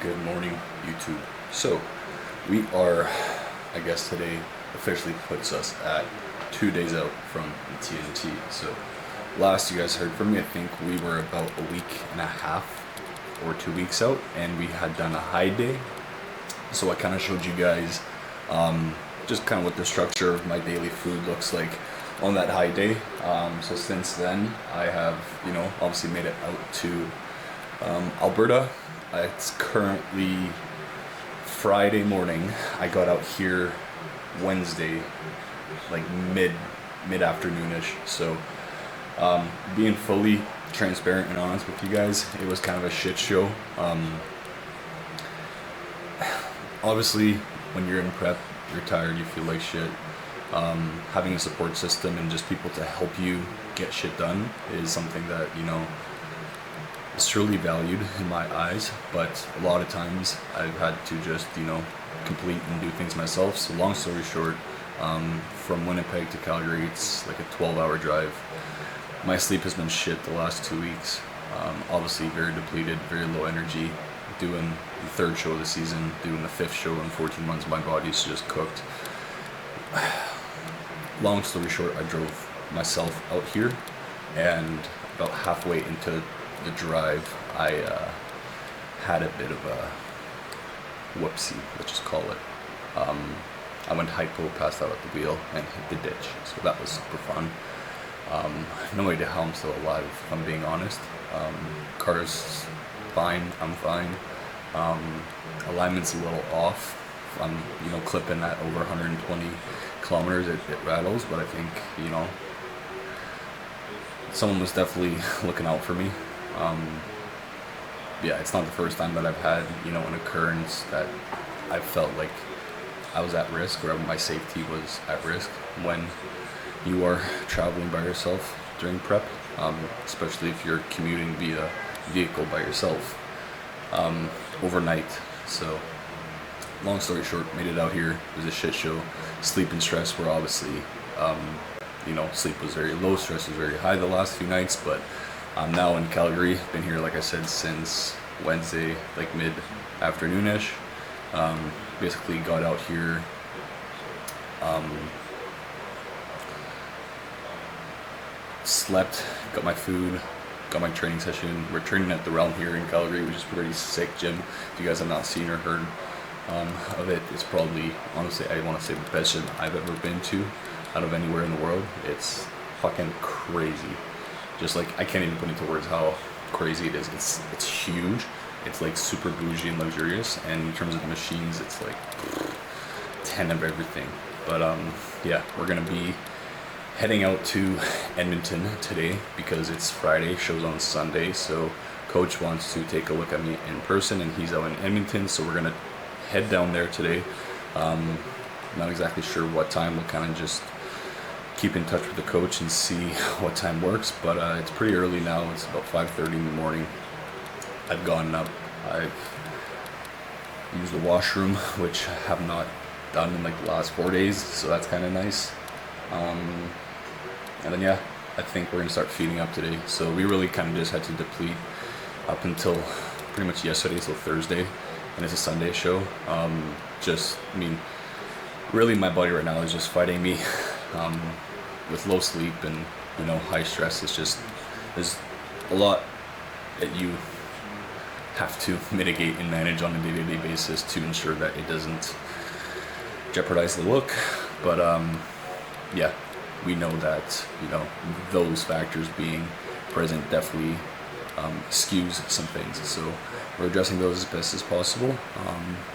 Good morning, YouTube. So, we are, I guess today officially puts us at 2 days out from the TNT. So, last you guys heard from me, I think we were about a week and a half or 2 weeks out, and we had done a high day. So, I kind of showed you guys just kind of what the structure of my daily food looks like on that high day. So, since then, I have, obviously made it out to Alberta. It's currently Friday morning. I got out here Wednesday, like mid-afternoonish. So, being fully transparent and honest with you guys, it was kind of a shit show. Obviously, when you're in prep, you're tired, you feel like shit. Having a support system and just people to help you get shit done is something that, is truly valued in my eyes, but a lot of times I've had to just, complete and do things myself. So long story short, from Winnipeg to Calgary, it's like a 12-hour drive. My sleep has been shit the last 2 weeks. Obviously very depleted, very low energy. Doing the third show of the season, doing the fifth show in 14 months, my body's just cooked. Long story short, I drove myself out here, and about halfway into the drive, I had a bit of a whoopsie, let's just call it. I went hypo, passed out at the wheel, and hit the ditch. So that was super fun. No idea how I'm still alive, if I'm being honest. Car's fine, I'm fine. Alignment's a little off. I'm, clipping at over 120 kilometers, it rattles, but I think, someone was definitely looking out for me. Yeah, it's not the first time that I've had, an occurrence that I felt like I was at risk, or my safety was at risk when you are traveling by yourself during prep, especially if you're commuting via vehicle by yourself overnight. So, long story short, made it out here. It was a shit show. Sleep and stress were obviously, sleep was very low, stress was very high the last few nights, but I'm now in Calgary. Been here, like I said, since Wednesday, like mid-afternoonish. Basically got out here slept, got my food, got my training session. We're training at the Realm here in Calgary, which is a pretty sick gym. If you guys have not seen or heard of it, it's probably, honestly, I want to say the best gym I've ever been to out of anywhere in the world. It's fucking crazy. Just like, I can't even put into words how crazy it is. It's huge. It's like super bougie and luxurious, and in terms of the machines, it's like 10 of everything. But yeah, we're gonna be heading out to Edmonton today because it's Friday, show's on Sunday. So coach wants to take a look at me in person, and he's out in Edmonton, so we're gonna head down there today. Not exactly sure what time. We'll kind of just keep in touch with the coach and see what time works, but it's pretty early now. It's about 5:30 in the morning. I've gotten up, I've used the washroom, which I have not done in like the last 4 days, so that's kind of nice. And then yeah, I think we're gonna start feeding up today. So we really kind of just had to deplete up until pretty much yesterday, so Thursday, and it's a Sunday show. Really my body right now is just fighting me. With low sleep and high stress, it's just, there's a lot that you have to mitigate and manage on a day-to-day basis to ensure that it doesn't jeopardize the look. But yeah, we know that those factors being present definitely skews some things. So we're addressing those as best as possible,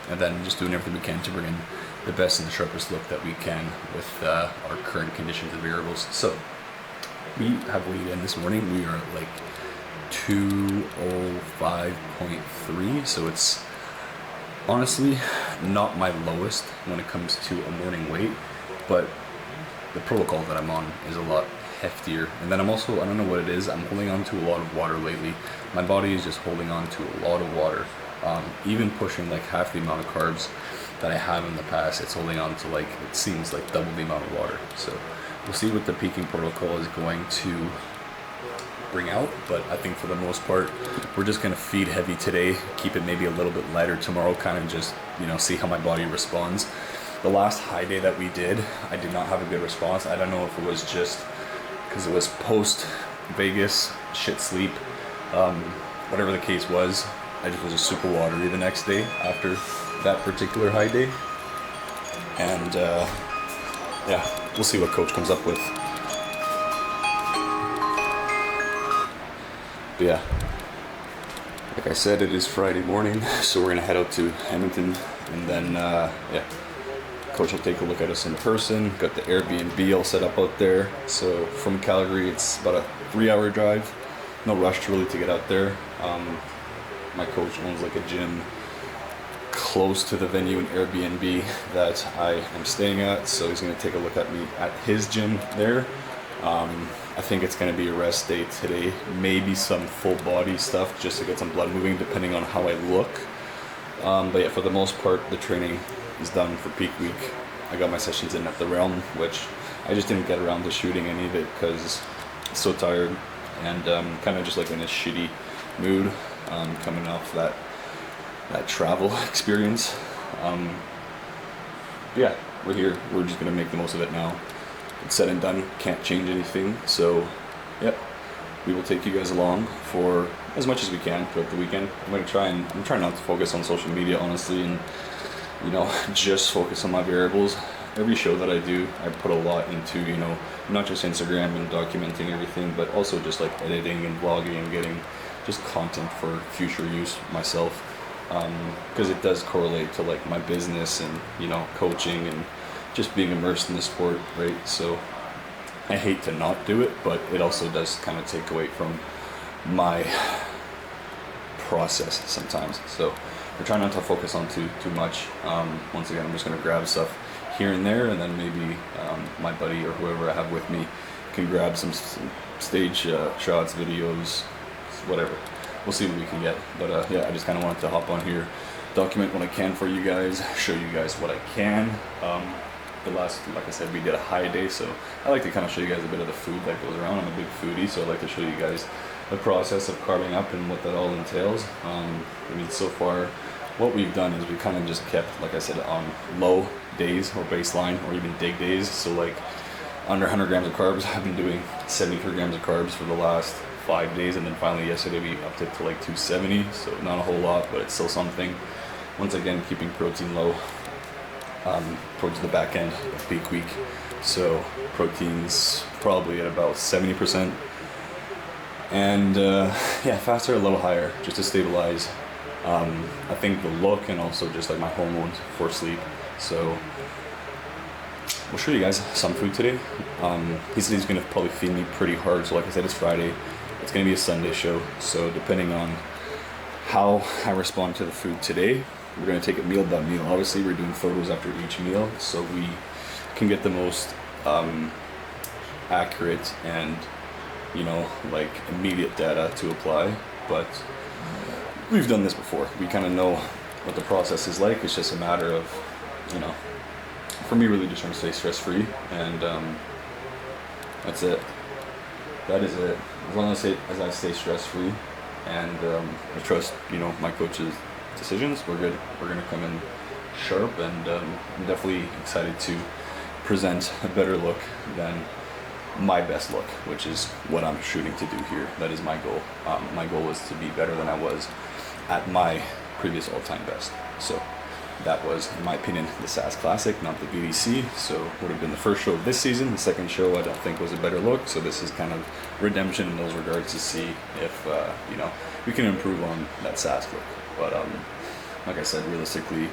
and then just doing everything we can to bring in the best and the sharpest look that we can with our current conditions and variables. So we have weighed in this morning. We are at like 205.3, so it's honestly not my lowest when it comes to a morning weight, but the protocol that I'm on is a lot heftier. And then I'm also, I don't know what it is, I'm holding on to a lot of water lately. My body is just holding on to a lot of water. Even pushing like half the amount of carbs that I have in the past, it's holding on to like, it seems like double the amount of water. So we'll see what the peaking protocol is going to bring out, but I think for the most part, we're just gonna feed heavy today, keep it maybe a little bit lighter tomorrow, kind of just, you know, see how my body responds. The last high day that we did, I did not have a good response. I don't know if it was just because it was post Vegas, shit sleep, whatever the case was. I just was super watery the next day after that particular high day. And yeah, we'll see what coach comes up with. But yeah, like I said, it is Friday morning, so we're gonna head out to Edmonton, and then yeah, coach will take a look at us in person. Got the Airbnb all set up out there. So from Calgary, it's about a 3-hour drive. No rush really to get out there. My coach owns like a gym close to the venue in Airbnb that I am staying at, so he's going to take a look at me at his gym there. I think it's going to be a rest day today, maybe some full body stuff just to get some blood moving depending on how I look. But yeah, for the most part, the training is done for peak week. I got my sessions in at the Realm, which I just didn't get around to shooting any of it because I'm so tired and kind of just like in a shitty mood, coming off that travel experience. Yeah, we're here. We're just gonna make the most of it now. It's said and done. Can't change anything. So, yep, we will take you guys along for as much as we can throughout the weekend. I'm trying not to focus on social media, honestly, and you know, just focus on my variables. Every show that I do, I put a lot into, you know, not just Instagram and documenting everything, but also just like editing and vlogging and getting just content for future use myself. Because it does correlate to like my business and, you know, coaching and just being immersed in the sport, right? So I hate to not do it, but it also does kind of take away from my process sometimes. So we're trying not to focus on too much. Once again, I'm just going to grab stuff here and there, and then maybe my buddy or whoever I have with me can grab some stage shots, videos, whatever. We'll see what we can get. But yeah, I just kind of wanted to hop on here, document what I can for you guys, show you guys what I can. Like I said, we did a high day, so I like to kind of show you guys a bit of the food that goes around. I'm a big foodie, so I like to show you guys the process of carving up and what that all entails. I mean, so far, what we've done is we kind of just kept, like I said, on low days or baseline or even dig days. So like under 100 grams of carbs, I've been doing 73 grams of carbs for the last 5 days, and then finally yesterday we upped it to like 270. So not a whole lot, but it's still something. Once again, keeping protein low towards the back end of peak week. So protein's probably at about 70%. And yeah, fats are a little higher just to stabilize. I think the look and also just like my hormones for sleep. So we'll show you guys some food today. He said he's gonna probably feed me pretty hard. So like I said, it's Friday. It's gonna be a Sunday show. So depending on how I respond to the food today, we're gonna take it meal by meal. Obviously, we're doing photos after each meal, so we can get the most accurate and, you know, like immediate data to apply. But we've done this before. We kind of know what the process is like. It's just a matter of, you know, for me, really just trying to stay stress-free, and that's it. That is it. As long as I stay stress-free, and I trust, you know, my coach's decisions, we're good. We're gonna come in sharp, and I'm definitely excited to present a better look than my best look, which is what I'm shooting to do here. That is my goal. My goal is to be better than I was at my previous all-time best. So that was, in my opinion, the SAS Classic, not the VDC. So would have been the first show of this season. The second show I don't think was a better look. So this is kind of redemption in those regards to see if you know, we can improve on that SAS look. But like I said, realistically,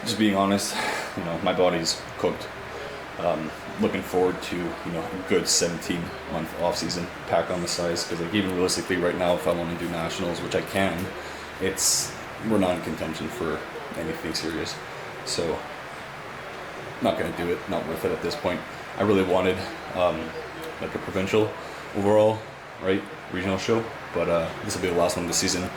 just being honest, you know, my body's cooked. Looking forward to, you know, a good 17-month off season, pack on the size, because like even realistically right now, if I want to do nationals, which I can, we're not in contention for anything serious. So not gonna do it, not worth it at this point. I really wanted like a provincial overall, right, regional show, but this will be the last one this season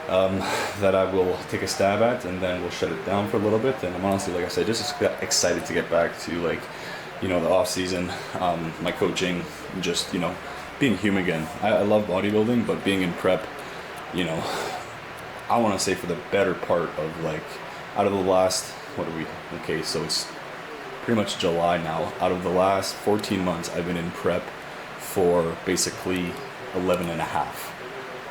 that I will take a stab at, and then we'll shut it down for a little bit. And I'm honestly, like I said, just excited to get back to, like, you know, the off season, my coaching, just, you know, being human again. I love bodybuilding, but being in prep, you know, I want to say for the better part of like, out of the last, okay, so it's pretty much July now. Out of the last 14 months, I've been in prep for basically 11 and a half.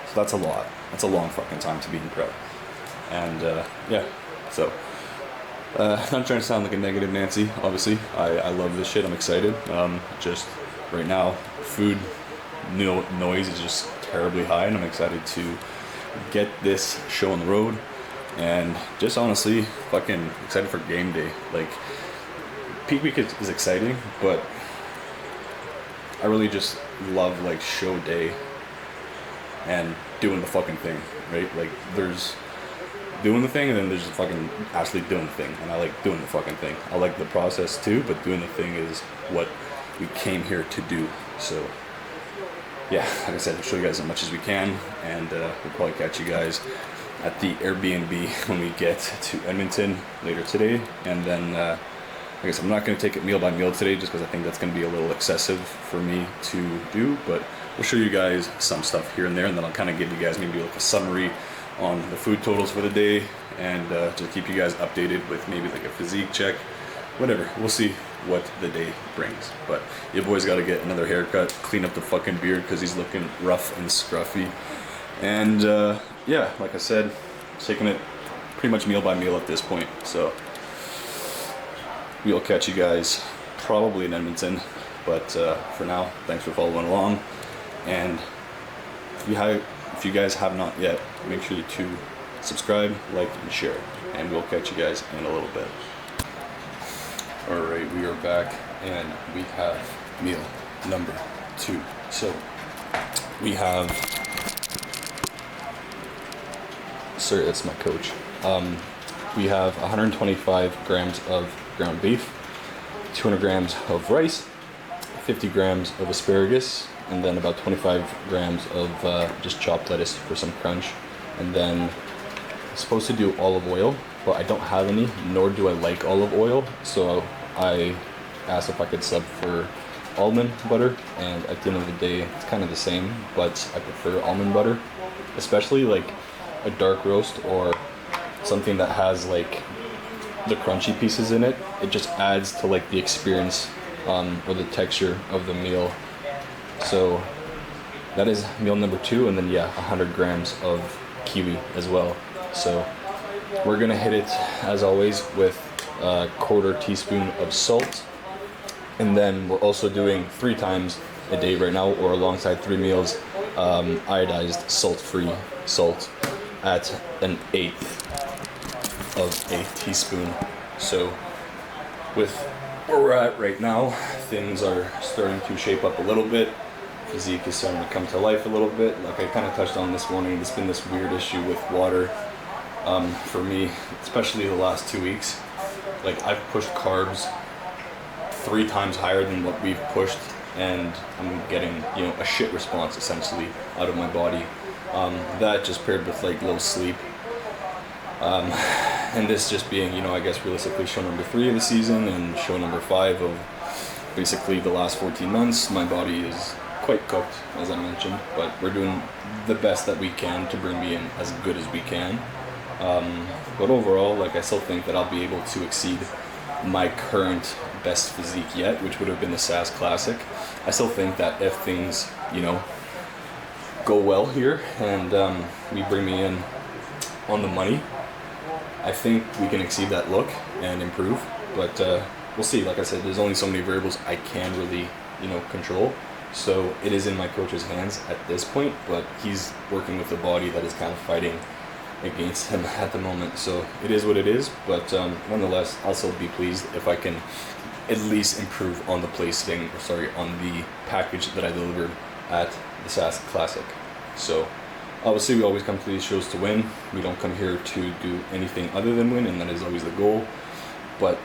So that's a lot. That's a long fucking time to be in prep. And yeah, so not trying to sound like a negative Nancy, obviously. I love this shit, I'm excited. Just right now, food noise is just terribly high, and I'm excited to get this show on the road. And just honestly, fucking excited for game day. Like, peak week is exciting, but I really just love like show day and doing the fucking thing, right? Like, there's doing the thing, and then there's just fucking actually doing the thing, and I like doing the fucking thing. I like the process too, but doing the thing is what we came here to do. So yeah, like I said, we'll show you guys as much as we can, and we'll probably catch you guys at the Airbnb when we get to Edmonton later today. And then I guess I'm not going to take it meal by meal today, just because I think that's going to be a little excessive for me to do, but we'll show you guys some stuff here and there, and then I'll kind of give you guys maybe like a summary on the food totals for the day, and just keep you guys updated with maybe like a physique check, whatever. We'll see what the day brings. But your boy's got to get another haircut, clean up the fucking beard because he's looking rough and scruffy. And yeah, like I said, taking it pretty much meal by meal at this point. So we'll catch you guys probably in Edmonton. But for now, thanks for following along. And if you guys have not yet, make sure to subscribe, like, and share. And we'll catch you guys in a little bit. Alright, we are back, and we have meal number 2. So, we have... Sorry, that's my coach. We have 125 grams of ground beef, 200 grams of rice, 50 grams of asparagus, and then about 25 grams of just chopped lettuce for some crunch. And then I'm supposed to do olive oil, but I don't have any, nor do I like olive oil, so I asked if I could sub for almond butter, and at the end of the day it's kind of the same, but I prefer almond butter, especially like a dark roast or something that has like the crunchy pieces in it. It just adds to like the experience or the texture of the meal. So that is meal number 2, and then yeah, 100 grams of kiwi as well. So we're gonna hit it as always with a quarter teaspoon of salt, and then we're also doing 3 times a day right now, or alongside 3 meals, iodized salt-free salt at 1/8 of a teaspoon. So with where we're at right now, things are starting to shape up a little bit. Physique is starting to come to life a little bit. Like I kind of touched on this morning, there's been this weird issue with water for me, especially the last 2 weeks. Like, I've pushed carbs 3 times higher than what we've pushed, and I'm getting, you know, a shit response essentially out of my body. That just paired with like low sleep, and this just being, you know, I guess realistically show number 3 of the season and show number 5 of basically the last 14 months. My body is quite cooked, as I mentioned, but we're doing the best that we can to bring me in as good as we can. But overall, like, I still think that I'll be able to exceed my current best physique yet, which would have been the SAS Classic. I still think that if things, you know, go well here and we bring me in on the money, I think we can exceed that look and improve. But we'll see. Like I said, there's only so many variables I can really, you know, control. So it is in my coach's hands at this point, but he's working with a body that is kind of fighting against him at the moment. So it is what it is, but nonetheless, I'll still be pleased if I can at least improve on the placing, or sorry, on the package that I delivered at the SAS Classic. So obviously we always come to these shows to win. We don't come here to do anything other than win, and that is always the goal. But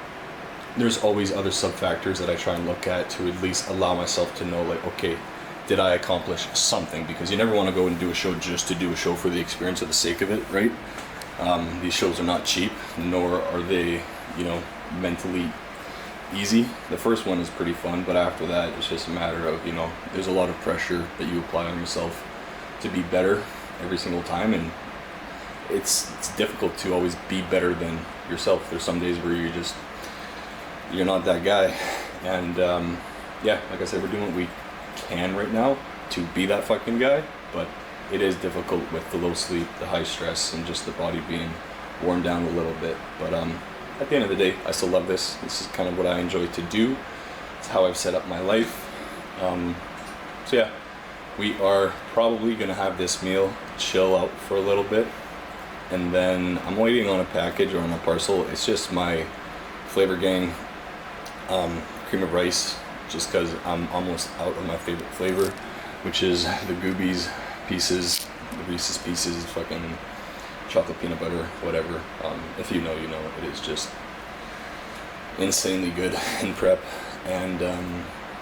there's always other sub-factors that I try and look at to at least allow myself to know, like, okay, did I accomplish something? Because you never want to go and do a show just to do a show for the experience or the sake of it, right? These shows are not cheap, nor are they, you know, mentally easy. The first one is pretty fun, but after that, it's just a matter of, you know, there's a lot of pressure that you apply on yourself to be better every single time, and it's difficult to always be better than yourself. There's some days where you're not that guy, and yeah, like I said, we're doing what we can right now to be that fucking guy, but it is difficult with the low sleep, the high stress, and just the body being worn down a little bit. But at the end of the day, I still love this. This is kind of what I enjoy to do. It's how I've set up my life. So yeah, we are probably gonna have this meal, chill out for a little bit, and then I'm waiting on a package or on a parcel. It's just my Flavor Gang cream of rice, just because I'm almost out of my favorite flavor, which is the Goobies pieces, the Reese's pieces, fucking chocolate peanut butter, whatever. If you know, you know. It is just insanely good in prep, and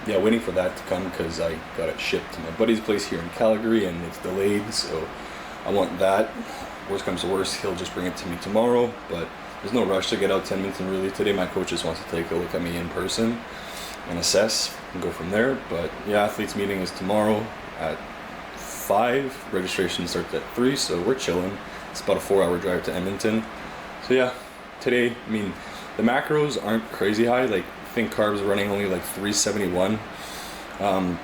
yeah, waiting for that to come because I got it shipped to my buddy's place here in Calgary and it's delayed, so I want that. Worst comes to worst, he'll just bring it to me tomorrow, but there's no rush to get out 10 minutes, and really today my coach just wants to take a look at me in person and assess and go from there. But yeah, athletes meeting is tomorrow at 5, registration starts at 3, so we're chilling. It's about a 4-hour drive to Edmonton. So yeah, today, I mean, the macros aren't crazy high. Like, I think carbs are running only like 371.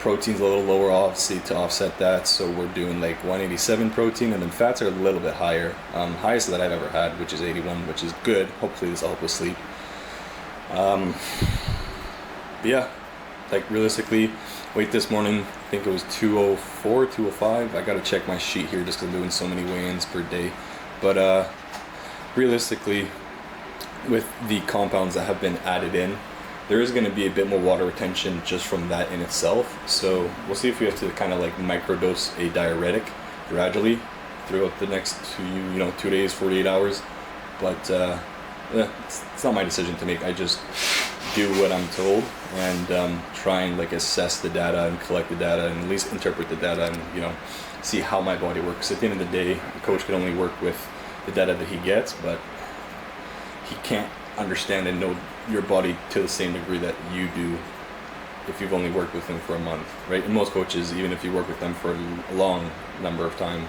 Protein's a little lower, obviously, to offset that. So we're doing like 187 protein, and then fats are a little bit higher. Highest that I've ever had, which is 81, which is good. Hopefully this will help with sleep. But yeah, like realistically, weight this morning, I think it was 204, 205. I gotta check my sheet here just because I'm doing so many weigh-ins per day. But realistically, with the compounds that have been added in, there is going to be a bit more water retention just from that in itself. So we'll see if we have to kind of like microdose a diuretic gradually throughout the next 2 days, 48 hours. But yeah, it's not my decision to make. I just do what I'm told and try and like assess the data and collect the data and at least interpret the data and, you know, see how my body works. At the end of the day, the coach can only work with the data that he gets, but he can't understand and know your body to the same degree that you do if you've only worked with him for a month, right? And most coaches, even if you work with them for a long number of time,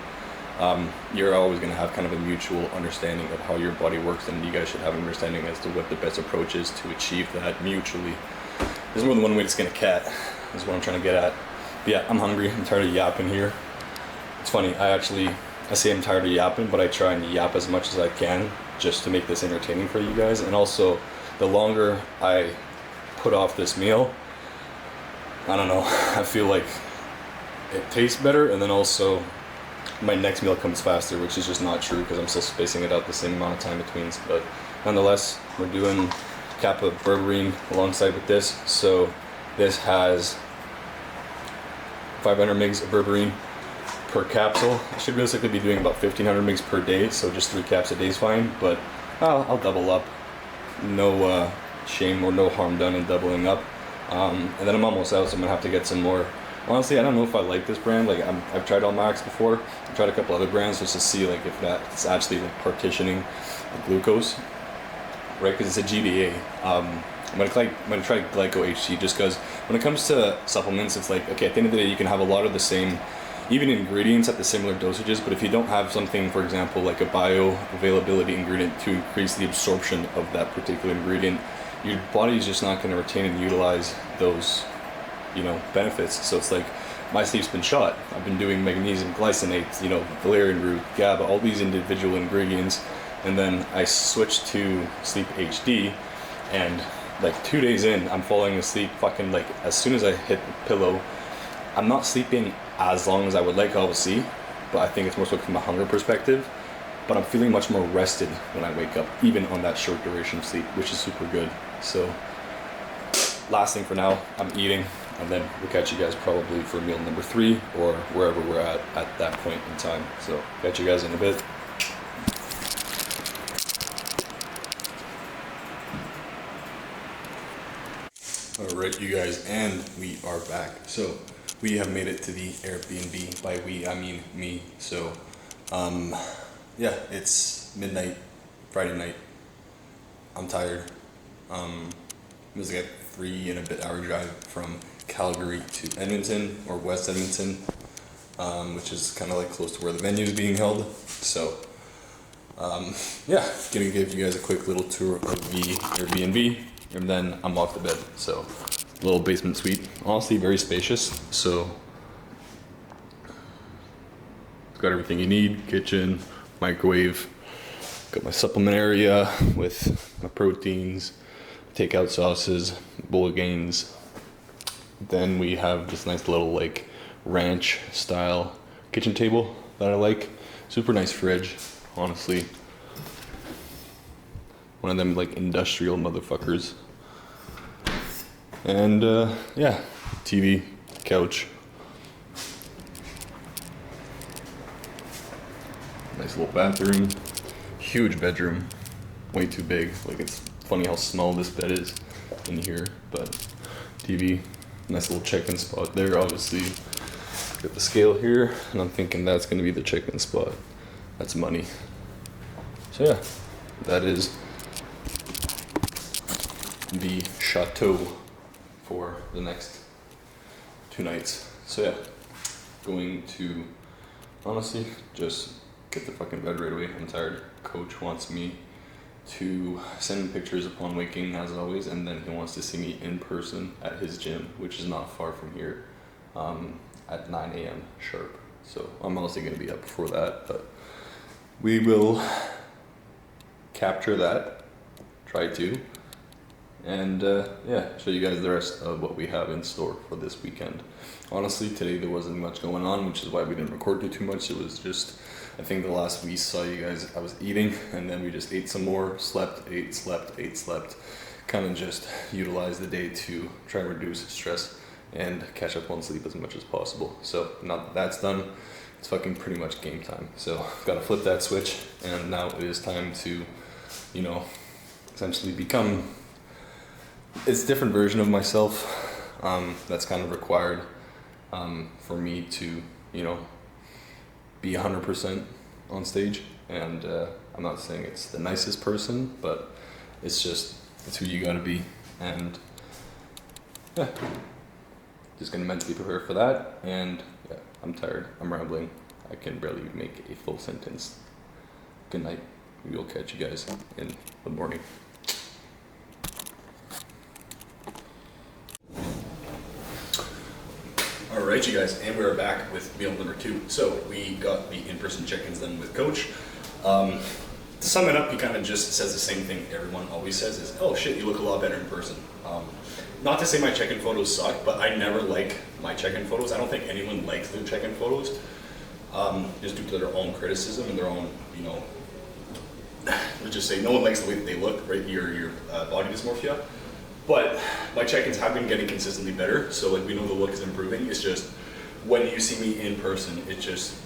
you're always going to have kind of a mutual understanding of how your body works, and you guys should have an understanding as to what the best approach is to achieve that mutually. There's more than one way to skin a cat, is what I'm trying to get at. But yeah, I'm hungry. I'm tired of yapping here. It's funny, I say I'm tired of yapping, but I try and yap as much as I can just to make this entertaining for you guys. And also, the longer I put off this meal, I don't know, I feel like it tastes better, and then also my next meal comes faster, which is just not true because I'm still spacing it out the same amount of time between. But nonetheless, we're doing Kappa berberine alongside with this. So this has 500 mg of berberine per capsule. I should basically be doing about 1500 mg per day, so just 3 caps a day is fine, but I'll double up. No shame or no harm done in doubling up. And then I'm almost out, so I'm gonna have to get some more. Honestly, I don't know if I like this brand. Like, I've tried Max before. I've tried a couple other brands just to see like if that's actually like partitioning the glucose, right? Because it's a GDA. I'm gonna try Glyco HT just because when it comes to supplements, it's like, okay, at the end of the day, you can have a lot of the same, even ingredients at the similar dosages, but if you don't have something, for example, like a bioavailability ingredient to increase the absorption of that particular ingredient, your body is just not going to retain and utilize those, benefits. So it's like, my sleep's been shot. I've been doing magnesium glycinate, valerian root, GABA, all these individual ingredients, and then I switched to Sleep HD, and like 2 days in, I'm falling asleep fucking like as soon as I hit the pillow. I'm not sleeping as long as I would like, obviously, but I think it's more so from a hunger perspective. But I'm feeling much more rested when I wake up, even on that short duration sleep, which is super good. So, last thing for now, I'm eating, and then we'll catch you guys probably for meal number 3 or wherever we're at that point in time. So, catch you guys in a bit. Alright, you guys, and we are back. So, we have made it to the Airbnb. By we, I mean me. So, yeah, it's midnight, Friday night. I'm tired. It was like a 3 and a bit hour drive from Calgary to Edmonton, or West Edmonton, which is kind of like close to where the venue is being held. So yeah, gonna give you guys a quick little tour of the Airbnb, and then I'm off to bed. So little basement suite, honestly very spacious. So it's got everything you need: kitchen, microwave, got my supplement area with my proteins, takeout sauces, bouillons. Then we have this nice little like ranch style kitchen table that I like. Super nice fridge, honestly. One of them like industrial motherfuckers. And yeah, TV, couch. Nice little bathroom. Huge bedroom. Way too big. Like, it's funny how small this bed is in here, but TV. Nice little check-in spot there, obviously. Got the scale here, and I'm thinking that's gonna be the check-in spot. That's money. So yeah, that is the chateau for the next 2 nights. So yeah, going to honestly just get the fucking bed right away. I'm tired. Coach wants me to send him pictures upon waking, as always, and then he wants to see me in person at his gym, which is not far from here, at 9 a.m. sharp. So I'm honestly gonna be up before that, but we will capture that, try to, and yeah, show you guys the rest of what we have in store for this weekend. Honestly, today there wasn't much going on, which is why we didn't record too much. It was just, I think the last we saw you guys, I was eating, and then we just ate some more, slept, ate, slept, ate, slept. Kind of just utilized the day to try and reduce stress and catch up on sleep as much as possible. So now that that's done, it's fucking pretty much game time. So gotta flip that switch, and now it is time to, you know, essentially become it's a different version of myself that's kind of required for me to, you know, be 100% on stage. And I'm not saying it's the nicest person, but it's just, it's who you gotta be. And yeah, just gonna mentally prepare for that. And yeah, I'm tired, I'm rambling, I can barely make a full sentence. Good night. We'll catch you guys in the morning. Alright, you guys, and we're back with meal number 2. So we got the in-person check-ins done with Coach. To sum it up, he kind of just says the same thing everyone always says is, oh shit, you look a lot better in person. Not to say my check-in photos suck, but I never like my check-in photos. I don't think anyone likes their check-in photos, just due to their own criticism and their own, you know, let's just say no one likes the way that they look, right? Your body dysmorphia. But my check-ins have been getting consistently better, so like we know the look is improving. It's just when you see me in person, it just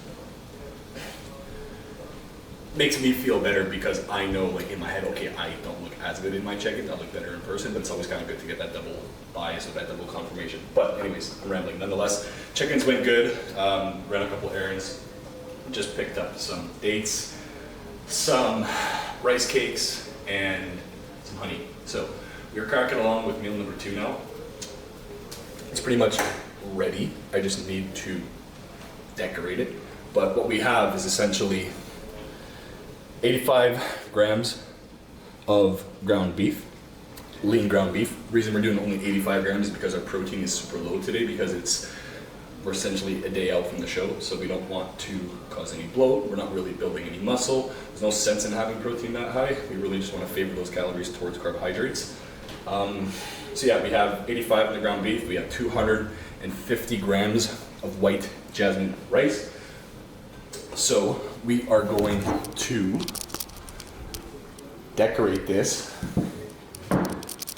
makes me feel better because I know, like in my head, okay, I don't look as good in my check-ins, I look better in person, but it's always kind of good to get that double bias or that double confirmation. But anyways, I'm rambling. Nonetheless, check-ins went good, ran a couple errands, just picked up some dates, some rice cakes, and some honey. So we're cracking along with meal number 2 now. It's pretty much ready. I just need to decorate it. But what we have is essentially 85 grams of ground beef, lean ground beef. The reason we're doing only 85 grams is because our protein is super low today, because we're essentially a day out from the show, so we don't want to cause any bloat. We're not really building any muscle. There's no sense in having protein that high. We really just want to favor those calories towards carbohydrates. So yeah, we have 85 in the ground beef. We have 250 grams of white jasmine rice. So we are going to decorate this,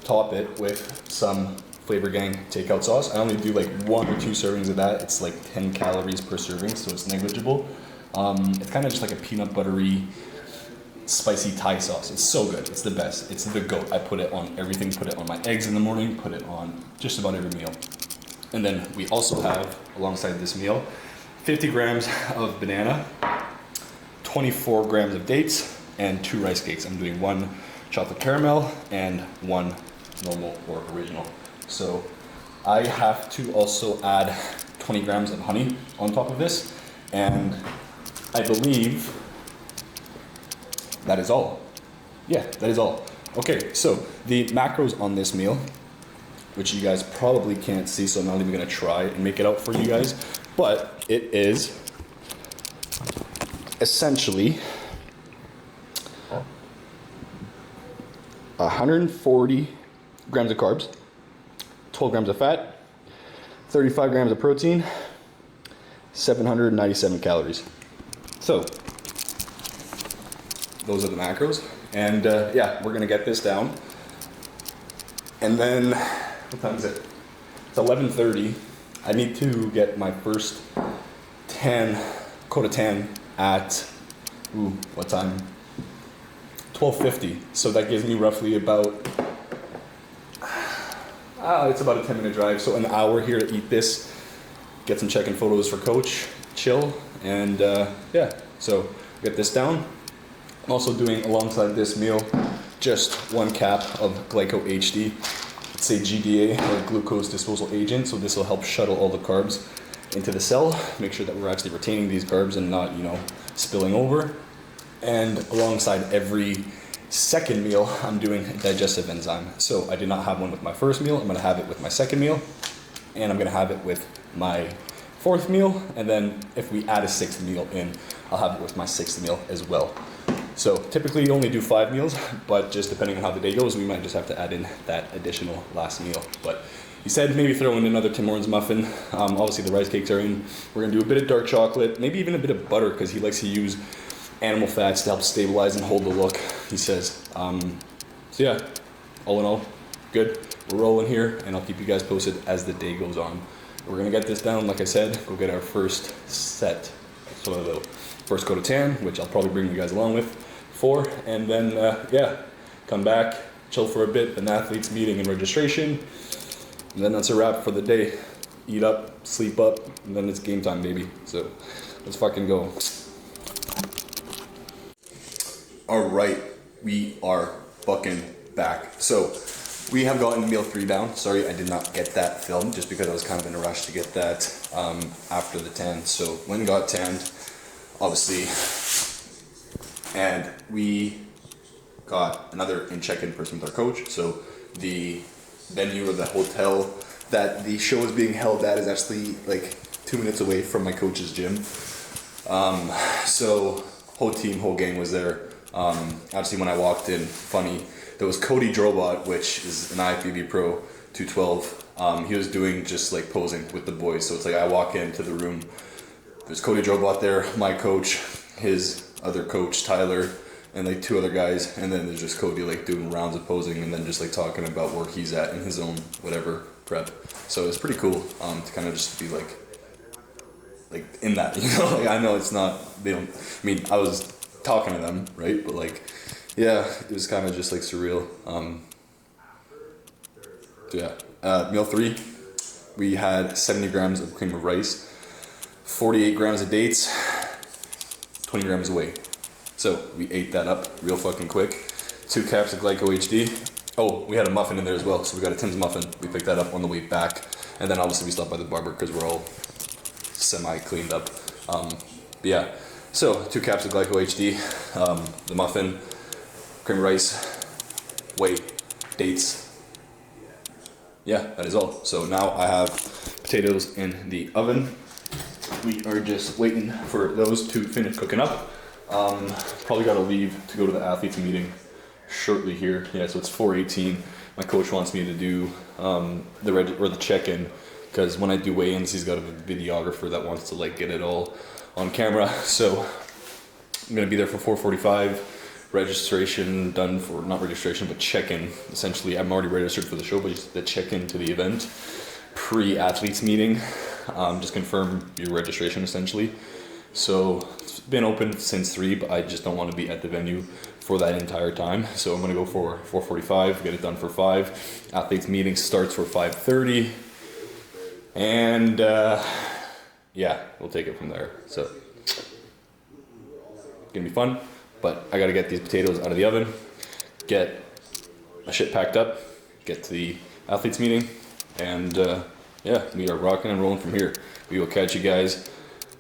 top it with some Flavor Gang takeout sauce. I only do like 1 or 2 servings of that. It's like 10 calories per serving, so it's negligible. It's kind of just like a peanut buttery, spicy Thai sauce. It's so good. It's the best. It's the goat. I put it on everything. Put it on my eggs in the morning. Put it on just about every meal. And then we also have, alongside this meal, 50 grams of banana, 24 grams of dates, and 2 rice cakes. I'm doing 1 chocolate caramel and 1 normal or original. So I have to also add 20 grams of honey on top of this, and I believe that is all. Yeah, that is all. Okay, so the macros on this meal, which you guys probably can't see, so I'm not even gonna try and make it out for you guys, but it is essentially 140 grams of carbs, 12 grams of fat, 35 grams of protein, 797 calories. So those are the macros. And yeah, we're gonna get this down. And then, what time is it? It's 11:30. I need to get my first quota tan at, what time? 12:50. So that gives me roughly about, it's about a 10-minute drive. So an hour here to eat this, get some check-in photos for coach, chill, and yeah, so get this down. I'm also doing alongside this meal just 1 cap of Glyco HD. It's a GDA, or glucose disposal agent, so this will help shuttle all the carbs into the cell, make sure that we're actually retaining these carbs and not, spilling over. And alongside every second meal, I'm doing a digestive enzyme. So I did not have one with my first meal, I'm gonna have it with my second meal, and I'm gonna have it with my 4th meal, and then if we add a 6th meal in, I'll have it with my 6th meal as well. So typically you only do 5 meals, but just depending on how the day goes, we might just have to add in that additional last meal. But he said maybe throw in another Tim Hortons muffin. Obviously the rice cakes are in. We're gonna do a bit of dark chocolate, maybe even a bit of butter, because he likes to use animal fats to help stabilize and hold the look, he says. So yeah, all in all, good. We're rolling here, and I'll keep you guys posted as the day goes on. We're gonna get this down, like I said, go get our first set, so the first coat of tan, which I'll probably bring you guys along with for, and then yeah, come back, chill for a bit, an athletes meeting and registration, and then that's a wrap for the day. Eat up, sleep up, and then it's game time, baby. So let's fucking go. All right, we are fucking back. So we have gotten meal 3 down. Sorry, I did not get that filmed just because I was kind of in a rush to get that after the tan. So Lynn got tanned, obviously, and we got another check-in person with our coach. So the venue or the hotel that the show is being held at is actually like 2 minutes away from my coach's gym. So whole team, whole gang was there. Obviously when I walked in, funny, there was Cody Drobot, which is an IFBB Pro 212. He was doing just like posing with the boys. So it's like I walk into the room, there's Cody Drobot there, my coach, his other coach Tyler, and like 2 other guys, and then there's just Cody like doing rounds of posing and then just like talking about where he's at in his own whatever prep. So it's pretty cool to kind of just be like in that, like I know it's not, they don't, I mean I was talking to them, right, but like yeah, it was kind of just like surreal. So yeah, meal 3, we had 70 grams of cream of rice, 48 grams of dates, 20 grams of whey. So we ate that up real fucking quick. 2 caps of Glyco HD. Oh, we had a muffin in there as well, so we got a Tim's muffin. We picked that up on the way back, and then obviously we stopped by the barber because we're all semi-cleaned up. But yeah, so 2 caps of Glyco HD, the muffin, cream of rice, whey, dates. Yeah, that is all. So now I have potatoes in the oven. We are just waiting for those to finish cooking up. Probably gotta leave to go to the athletes meeting shortly here. Yeah, so it's 4:18. My coach wants me to do the check-in, because when I do weigh-ins, he's got a videographer that wants to like get it all on camera. So I'm gonna be there for 4:45. Registration done for, not registration, but check-in. Essentially, I'm already registered for the show, but just the check-in to the event, pre-athletes meeting. Just confirm your registration essentially. So it's been open since 3, but I just don't want to be at the venue for that entire time. So I'm gonna go for 4:45, get it done for 5. Athletes meeting starts for 5:30. And yeah, we'll take it from there. So it's gonna be fun, but I gotta get these potatoes out of the oven, get my shit packed up, get to the athletes meeting, and yeah, we are rocking and rolling from here. We will catch you guys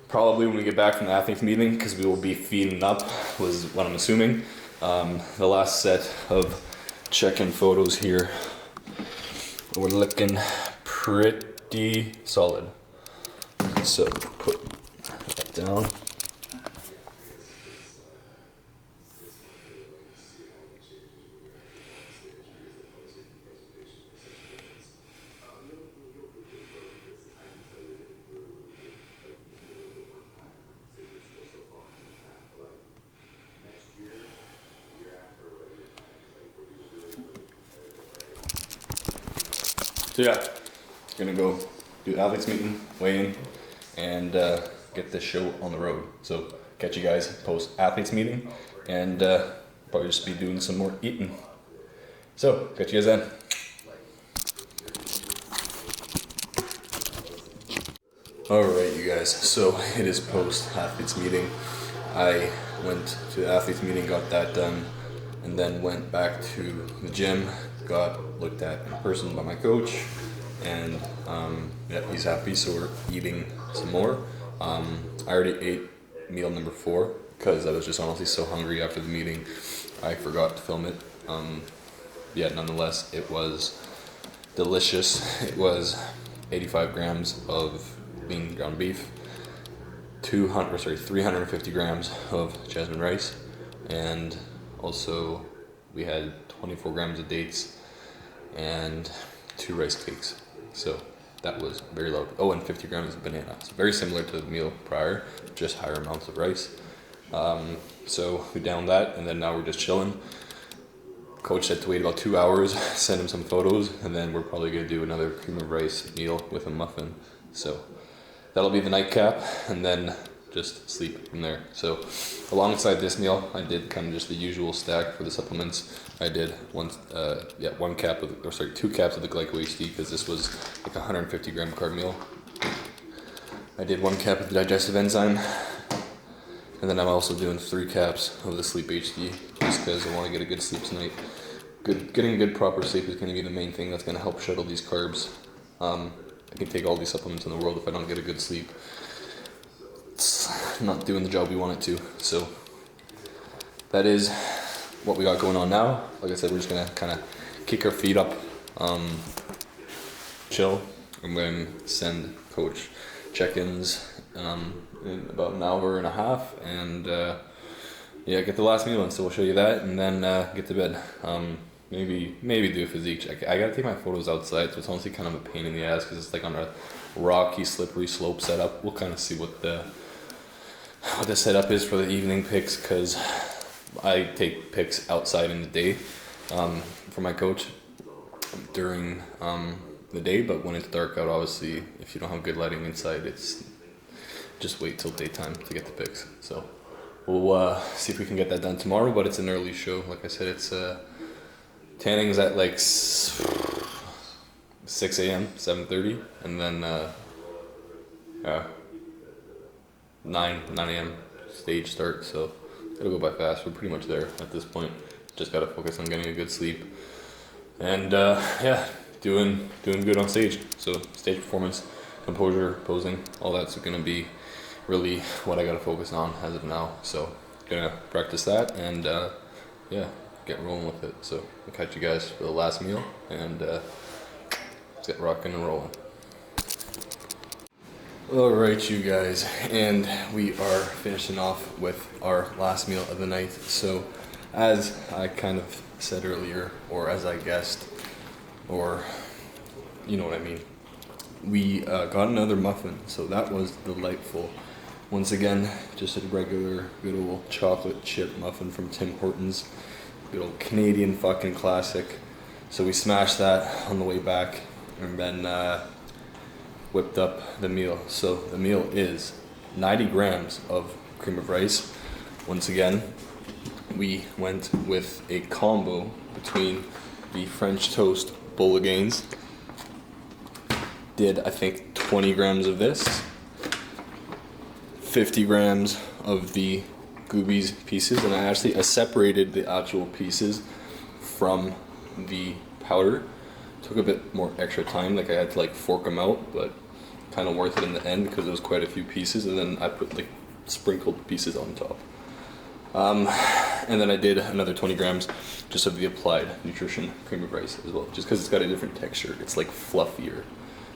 probably when we get back from the athletes meeting, because we will be feeding up, was what I'm assuming. The last set of check-in photos here, we're looking pretty solid. So put that down. So yeah, gonna go do athletes meeting, weigh in, and get this show on the road. So catch you guys post athletes meeting, and probably just be doing some more eating. So catch you guys then. Alright you guys, so it is post athletes meeting. I went to the athletes meeting, got that done, and then went back to the gym, got looked at in person by my coach, and yeah, he's happy, so we're eating some more. I already ate meal number 4 because I was just honestly so hungry after the meeting. I forgot to film it. Yeah, nonetheless, it was delicious. It was 85 grams of bean ground beef, 350 grams of jasmine rice, and also we had 24 grams of dates and 2 rice cakes. So that was very low. Oh, and 50 grams of banana. So very similar to the meal prior, just higher amounts of rice. So we downed that, and then now we're just chilling. Coach said to wait about 2 hours, send him some photos, and then we're probably gonna do another cream of rice meal with a muffin. So that'll be the nightcap, and then just sleep from there. So alongside this meal, I did kind of just the usual stack for the supplements. I did 2 caps of the Glyco HD, because this was like a 150 gram carb meal. I did 1 cap of the digestive enzyme, and then I'm also doing 3 caps of the Sleep HD, just because I want to get a good sleep tonight. Getting good proper sleep is going to be the main thing that's going to help shuttle these carbs. I can take all these supplements in the world, if I don't get a good sleep, it's not doing the job we want it to. So that is what we got going on now. Like I said, we're just gonna kind of kick our feet up, chill, and then send coach check-ins in about an hour and a half, and yeah, get the last meal in. So we'll show you that, and then get to bed. Maybe do a physique check. I gotta take my photos outside, so it's honestly kind of a pain in the ass because it's like on a rocky, slippery slope setup. We'll kind of see what the setup is for the evening pics, because I take pics outside in the day for my coach during the day, but when it's dark out, obviously, if you don't have good lighting inside, it's just wait till daytime to get the pics. So we'll see if we can get that done tomorrow, but it's an early show. Like I said, it's tanning's at like 6 a.m., 7:30, and then 9 a.m. stage start, so it'll go by fast. We're pretty much there at this point. Just gotta focus on getting a good sleep, and yeah, doing good on stage. So stage performance, composure, posing, all that's gonna be really what I gotta focus on as of now. So gonna practice that, and yeah, get rolling with it. So I'll catch you guys for the last meal, and let's get rocking and rolling. Alright you guys, and we are finishing off with our last meal of the night. So as I kind of said earlier, or as I guessed, or you know what I mean, we got another muffin, so that was delightful. Once again, just a regular good old chocolate chip muffin from Tim Hortons. Good old Canadian fucking classic. So we smashed that on the way back, and then whipped up the meal. So the meal is 90 grams of cream of rice. Once again, we went with a combo between the French toast boulegaines. Did I think 20 grams of this, 50 grams of the Goobies pieces, and I separated the actual pieces from the powder. Took a bit more extra time, like I had to like fork them out, but kind of worth it in the end because there was quite a few pieces, and then I put like sprinkled pieces on top. And then I did another 20 grams just of the applied nutrition cream of rice as well, just because it's got a different texture. It's like fluffier,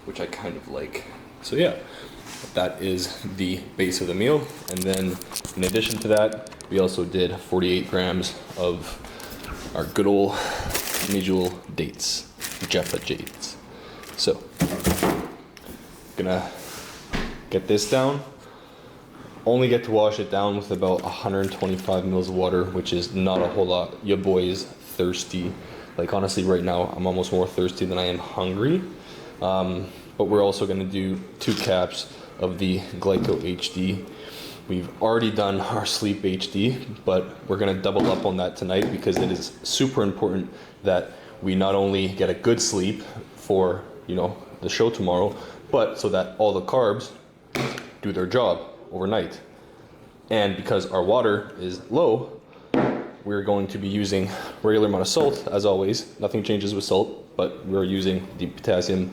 which I kind of like. So yeah, that is the base of the meal. And then in addition to that, we also did 48 grams of our good old Mijul dates, Jaffa Jades. So, gonna get this down. Only get to wash it down with about 125 mils of water, which is not a whole lot. Your boy is thirsty. Like honestly, right now I'm almost more thirsty than I am hungry. But we're also gonna do 2 caps of the Glyco HD. We've already done our Sleep HD, but we're gonna double up on that tonight because it is super important that we not only get a good sleep for, you know, the show tomorrow, but so that all the carbs do their job overnight. And because our water is low, we're going to be using regular amount of salt as always. Nothing changes with salt, but we're using the potassium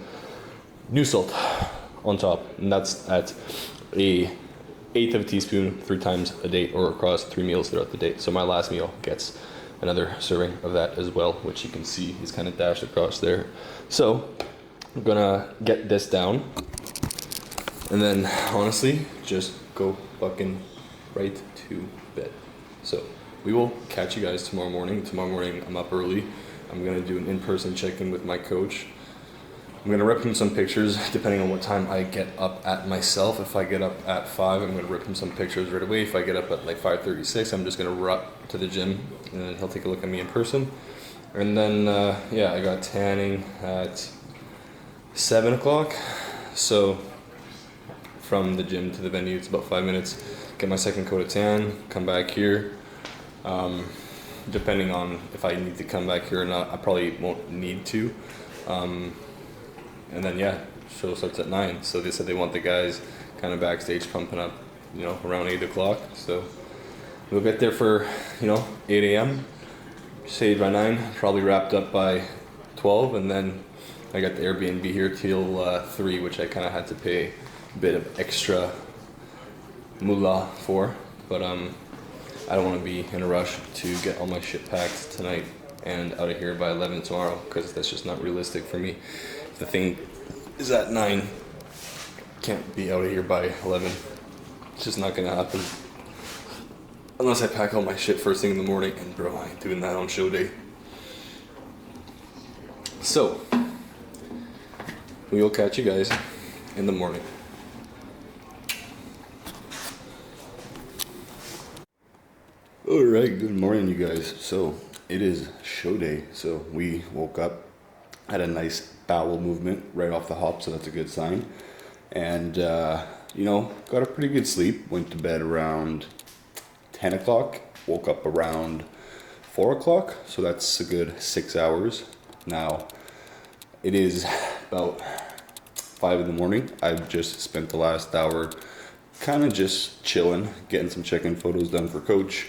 new salt on top, and that's at a 1/8 of a teaspoon 3 times a day or across 3 meals throughout the day. So my last meal gets another serving of that as well, which you can see is kind of dashed across there. So I'm gonna get this down and then honestly just go fucking right to bed. So we will catch you guys tomorrow morning. Tomorrow morning I'm up early. I'm gonna do an in-person check-in with my coach. I'm gonna rip him some pictures depending on what time I get up at myself. If I get up at 5, I'm gonna rip him some pictures right away. If I get up at like 5:36, I'm just gonna run to the gym and then he'll take a look at me in person. And then, yeah, I got tanning at 7 o'clock. So from the gym to the venue, it's about 5 minutes. Get my second coat of tan, come back here. Depending on if I need to come back here or not, I probably won't need to. And then yeah, show starts at 9. So they said they want the guys kind of backstage pumping up, you know, around 8 o'clock. So we'll get there for, you know, 8 a.m. Saved by 9, probably wrapped up by 12, and then I got the Airbnb here till 3, which I kind of had to pay a bit of extra moolah for. But I don't want to be in a rush to get all my shit packed tonight and out of here by 11 tomorrow, because that's just not realistic for me. If the thing is at 9, can't be out of here by 11. It's just not gonna happen. Unless I pack all my shit first thing in the morning, and bro, I ain't doing that on show day. So, we will catch you guys in the morning. Alright, good morning you guys. So, it is show day. So, we woke up, had a nice bowel movement right off the hop, so that's a good sign. And, you know, got a pretty good sleep. Went to bed around 10 o'clock, woke up around 4 o'clock, so that's a good 6 hours. Now, it is about 5 in the morning. I've just spent the last hour kind of just chilling, getting some check-in photos done for coach.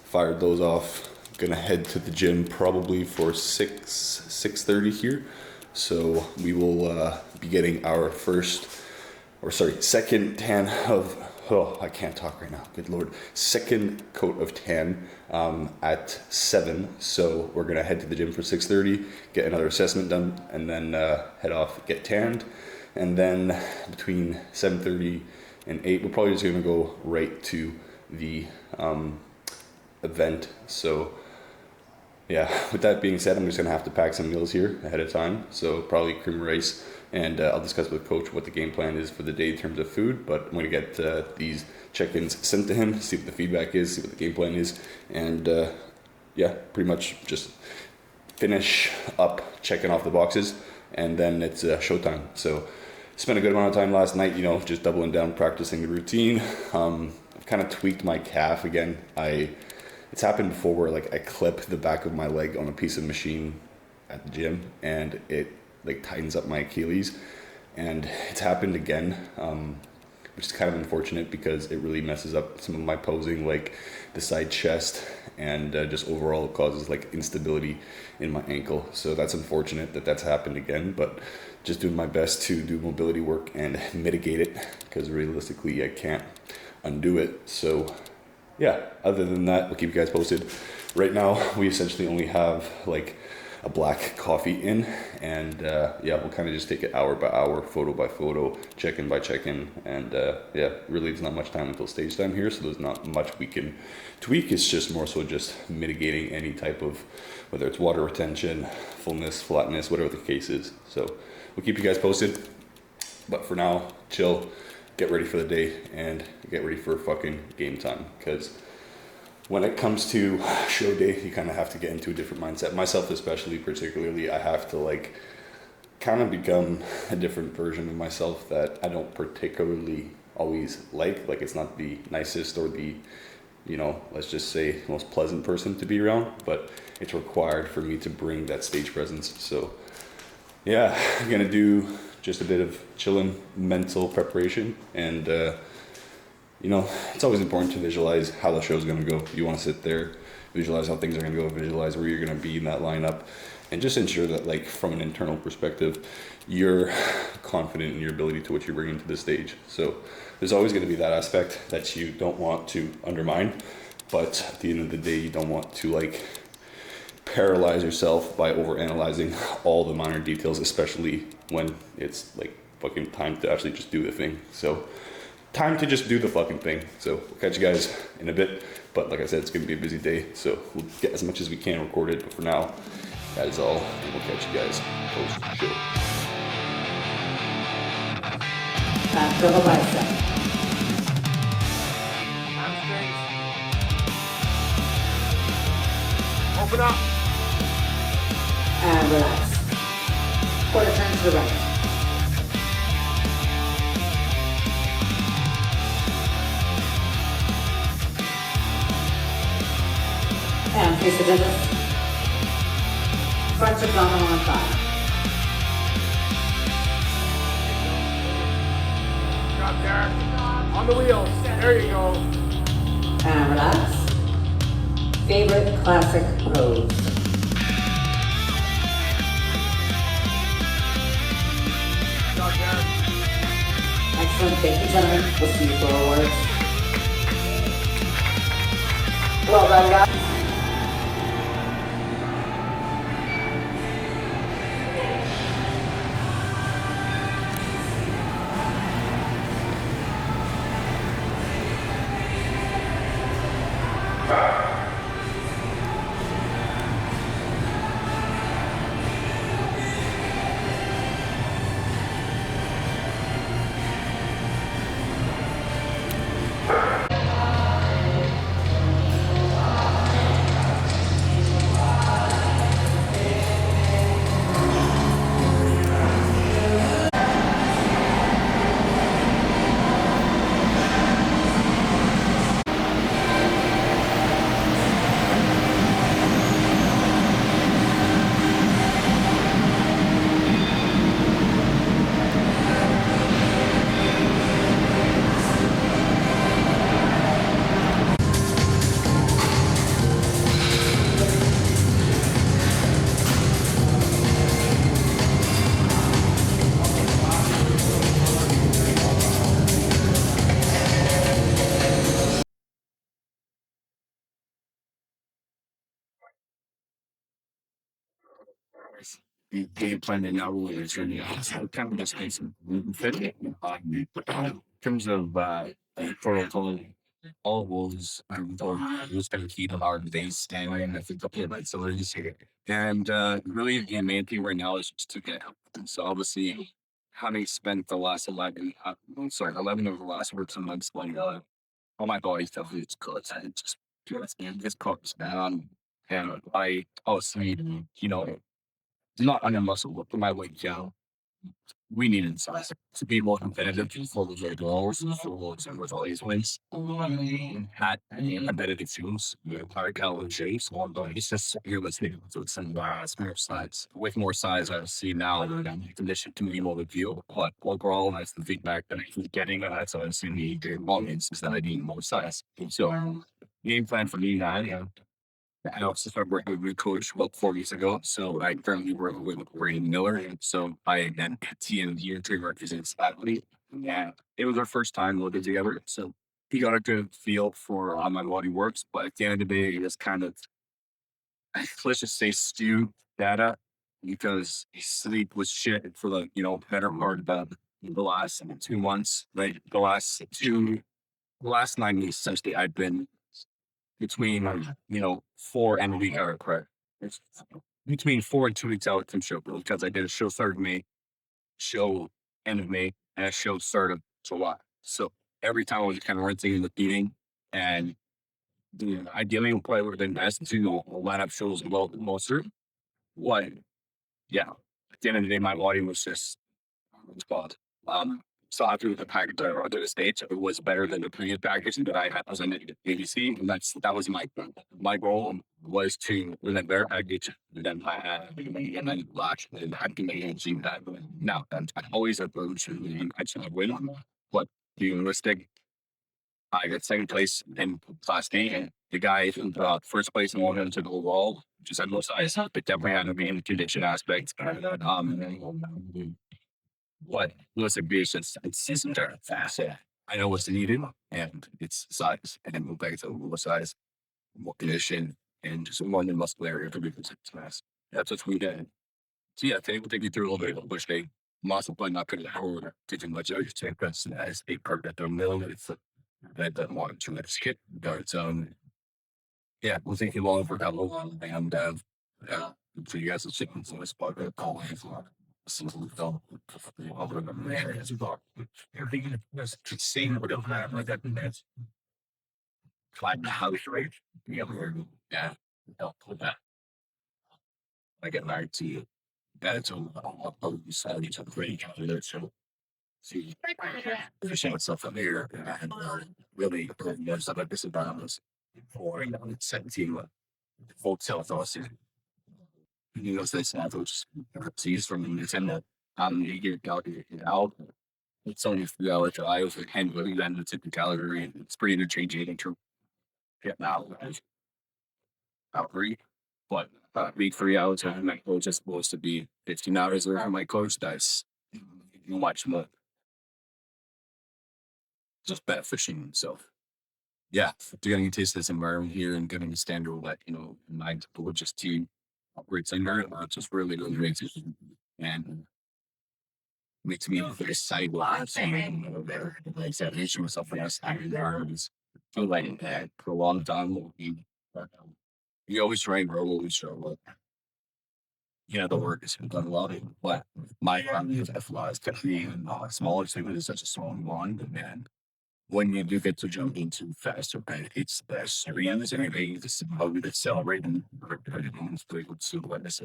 Fired those off. Gonna head to the gym probably for 6:30 here. So we will be getting our second tan of, oh, I can't talk right now, good lord. Second coat of tan at 7. So we're gonna head to the gym for 6:30, get another assessment done, and then head off, get tanned. And then between 7:30 and 8, we're probably just gonna go right to the event. So yeah, with that being said, I'm just gonna have to pack some meals here ahead of time. So probably cream rice, and I'll discuss with coach what the game plan is for the day in terms of food. But I'm gonna get these check-ins sent to him, see what the feedback is, see what the game plan is, and yeah, pretty much just finish up checking off the boxes, and then it's showtime. So spent a good amount of time last night, you know, just doubling down, practicing the routine. I've kind of tweaked my calf again. It's happened before where like I clip the back of my leg on a piece of machine at the gym and it like tightens up my Achilles, and it's happened again which is kind of unfortunate because it really messes up some of my posing, like the side chest, and just overall it causes like instability in my ankle. So that's unfortunate that that's happened again, but just doing my best to do mobility work and mitigate it because realistically I can't undo it. So yeah, other than that, we'll keep you guys posted. Right now, we essentially only have like a black coffee in, and yeah, we'll kind of just take it hour by hour, photo by photo, check in by check in, and yeah, really, there's not much time until stage time here, so there's not much we can tweak. It's just more so just mitigating any type of, whether it's water retention, fullness, flatness, whatever the case is. So we'll keep you guys posted, but for now, chill, get ready for the day, and get ready for fucking game time, because when it comes to show day, you kind of have to get into a different mindset. Myself, especially, particularly, I have to like kind of become a different version of myself that I don't particularly always like. Like, it's not the nicest or the, you know, let's just say most pleasant person to be around, but it's required for me to bring that stage presence. So yeah, I'm gonna do just a bit of chilling mental preparation, and you know, it's always important to visualize how the show's going to go. You want to sit there, visualize how things are going to go, visualize where you're going to be in that lineup, and just ensure that, like, from an internal perspective, you're confident in your ability to what you're bringing to the stage. So there's always going to be that aspect that you don't want to undermine, but at the end of the day, you don't want to, like, paralyze yourself by overanalyzing all the minor details, especially when it's, like, fucking time to actually just do the thing. So time to just do the fucking thing. So we'll catch you guys in a bit. But like I said, it's gonna be a busy day, so we'll get as much as we can recorded. But for now, that is all, and we'll catch you guys post show. After the bicep. Hamstrings. Open up. And relax. Quarter turn to the right. And face the dentist. Front abdominal and thigh. Drop there. On the wheels. There you go. And relax. Favorite classic pose. Drop there. Excellent. Thank you, gentlemen. We'll see you for awards. Well done, guys. The game plan and now really is really so kind of just makes it fit. In terms of protocol, all rules rules kind of keep our base and I think a couple of facilities here. And really the main thing right now is just to get help. So obviously having spent the last 11 of the last 14 months like all my body stuff is good. And just cooks down and I also need, you know, not under muscle, but my weight down. we needed size to be more competitive for the goals, for all these wins. Had competitive teams with our color shapes, but it's just you're listening to some smaller size. With more size, I see now in condition to be able to view. But overall, that's the feedback that I keep getting. That's what I see the audience is that I need more size. So, game plan for me now. I also started working with a coach about 4 years ago. So I currently work with Brandon Miller. So I then TND and trademark his athlete. And it was our first time working together. So he got a good feel for how my body works. But at the end of the day, it's kind of, let's just say, skewed data because sleep was shit for the, better part of the last 2 months, right? The last 9 weeks, essentially, I've been between 4 and 8 hour correct. It's between 4 and 2 weeks out from show because I did a show start of May, show end of May, and a show start of July. So every time I was kind of rinsing and repeating, and ideally we'll probably would have been best to line up shows a little bit closer. What? Yeah. At the end of the day, my body was just spot. So after the package I brought to the States, it was better than the previous package that I had presented at ABC. And that was my goal was to present better package than I had and then last and I can achieve that. Now I always approach and I should win. But being realistic, I got second place in class A. And the guy who got first place in one into the overall, just had no size, but definitely had to be in the condition aspect. What was a beast it's isn't there fast. I know what's needed and it's size and move back to more size, more condition, and just more than muscularity to be fast. That's what we did. So yeah, today we'll take you through a little bit of which they muscle but not putting forward teaching much of your take as a part that they're middle it's that want to let us get but yeah, we'll take you along for that long and so you guys will sit in this part of call everything is the same but like that climb the house right yeah help with that I get married to you that's a study to great calendar so see pushing myself up here and really stuff like this environment for 17 full tilt this average sees from Nintendo. You get calculated out. It's only 3 hours. I was like, hand really then it's in calorie. It's pretty interchangeable to get out three. But week 3 hours, and my coach is supposed to be 15 hours around my coach. That's much more just beneficial. So, yeah, getting a taste of this environment here and getting a standard that, my just team operates under, just really makes it. And makes me very excited and examination myself for us environments. Feel like that for a long time. You always try and grow, always show up. The work is done well, but my flaw is to be smaller, so it is such a small one. And when you do get to jump into faster, it's the experience and everything is how we celebrate and to let us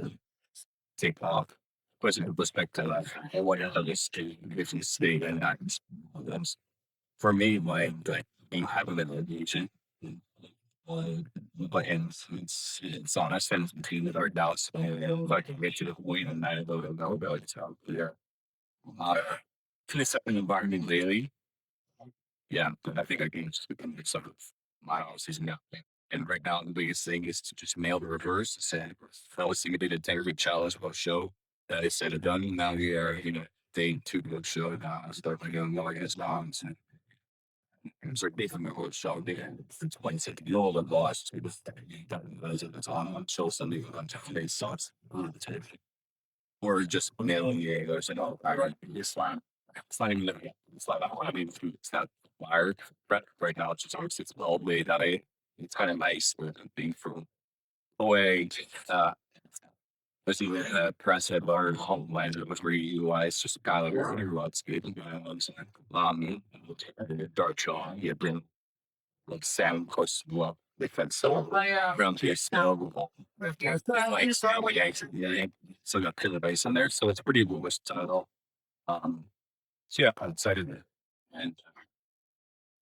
take off. Puts into perspective what others do if you stay and act. For me, like being having an illusion. But it's honest and between the dark doubts. If I can get to the point and I don't know about it, so yeah. Finish up an environment daily. Yeah, I think I can just become some of my own season now. And right now, the biggest thing is to just nail the reverse. Say, I was thinking they did a 10-week challenge about show that I said it done. Now we are, day 2 of the show. Now I start my young Morgan's moms. And it's like they from the whole show. They it's 26 year old and lost. It was it's on show Sunday on today's sauce. Or just nailing it. Or saying, oh, I write this line. It's not even living. It's like, I mean, it's not wired right now. It's just obviously it's all way that it's kind of nice being from away. Especially with press at bar homeland, it was where you utilize just a guy like what's good. Dark Shaw, he had been like Sam, of course, well, they fed so around here smell like yeah, so got pillar base in there, so it's pretty versatile. So yeah, I'm excited and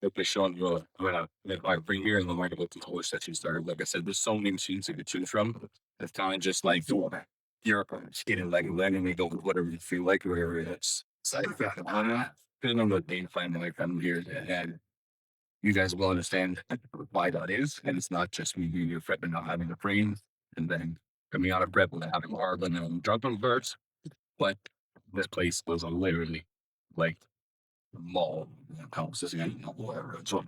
hopefully showing you what I bring here and the mind about the whole session started. Like I said, there's so many machines you could choose from. It's kind of just like you're skating like letting me go with whatever you feel like, wherever it's. It's like I'm not depending on the game plan that I come here and you guys will understand why that is. And it's not just me being your friend and not having a brain and then coming out of prep and having hard and drunk on birds. But this place was literally like mall houses and whatever. So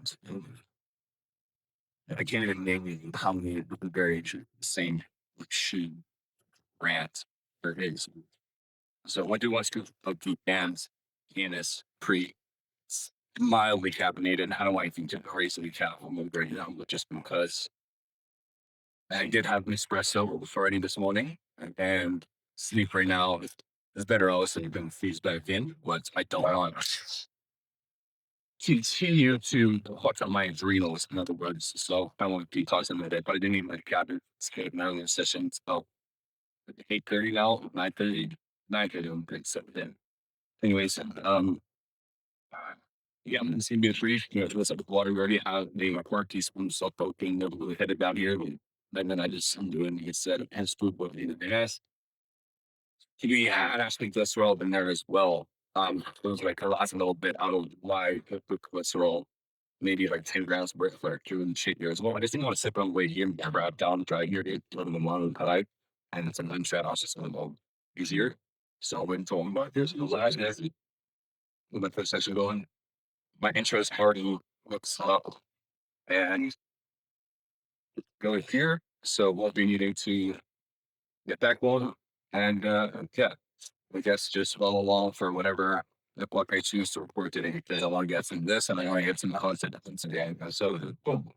I can't even name you how many variations of the same shoe brand there is. So what do want to of the bands Guinness pre mildly caffeinated? How do I think to crazily caffeinated right now? But just because I did have an espresso already this morning and sleep right now is better also than fees back in, but I don't want continue to watch on my adrenals, in other words. So I won't be tossing with it, but I didn't even like cabin skip an earlier session. So 8:30 now, 9:30, 9:30 I'm pretty set then. Anyways, yeah, I'm gonna see me free. You know, what's up with water? We already have the quark teaspoon salt protein that we headed down here. And then I just I'm doing the set of his food with the gas. We had actually cholesterol in there as well. It was like a last little bit out of my cholesterol, maybe like 10 grams worth of like doing shit here as well. I just didn't want to sip on the way here and grab down, try here, get a little bit on the and sometimes that was just a little easier. So I went and told him about this. Last with my first session going, my interest already looks up and go here. So we'll be needing to get back one and yeah, I guess just follow along for whatever the what I choose to report today because I want to get some of this and I want to get some content today. So boom.